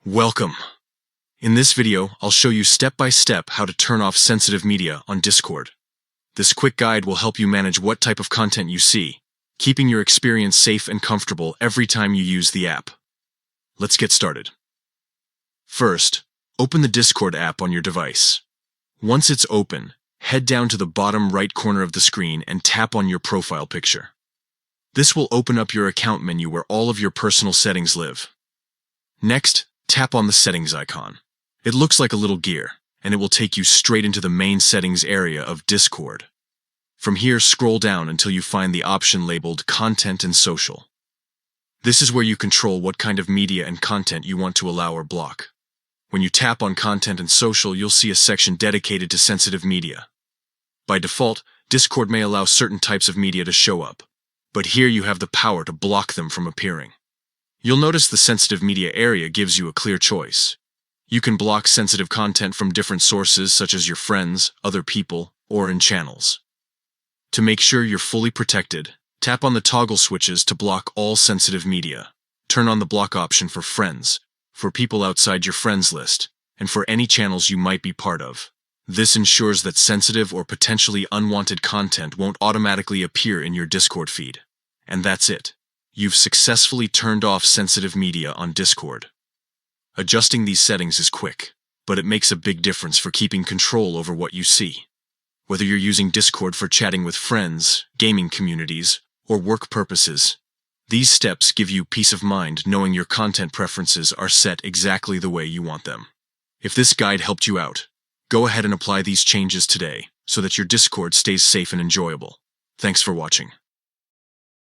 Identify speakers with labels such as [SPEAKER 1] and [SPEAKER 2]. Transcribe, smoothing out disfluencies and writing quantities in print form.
[SPEAKER 1] Welcome! In this video, I'll show you step-by-step how to turn off sensitive media on Discord. This quick guide will help you manage what type of content you see, keeping your experience safe and comfortable every time you use the app. Let's get started. First, open the Discord app on your device. Once it's open, head down to the bottom right corner of the screen and tap on your profile picture. This will open up your account menu where all of your personal settings live. Next, tap on the settings icon. It looks like a little gear, and it will take you straight into the main settings area of Discord. From here, scroll down until you find the option labeled Content and Social. This is where you control what kind of media and content you want to allow or block. When you tap on Content and Social, you'll see a section dedicated to sensitive media. By default, Discord may allow certain types of media to show up, but here you have the power to block them from appearing. You'll notice the sensitive media area gives you a clear choice. You can block sensitive content from different sources such as your friends, other people, or in channels. To make sure you're fully protected, tap on the toggle switches to block all sensitive media. Turn on the block option for friends, for people outside your friends list, and for any channels you might be part of. This ensures that sensitive or potentially unwanted content won't automatically appear in your Discord feed. And that's it. You've successfully turned off sensitive media on Discord. Adjusting these settings is quick, but it makes a big difference for keeping control over what you see. Whether you're using Discord for chatting with friends, gaming communities, or work purposes, these steps give you peace of mind knowing your content preferences are set exactly the way you want them. If this guide helped you out, go ahead and apply these changes today so that your Discord stays safe and enjoyable. Thanks for watching.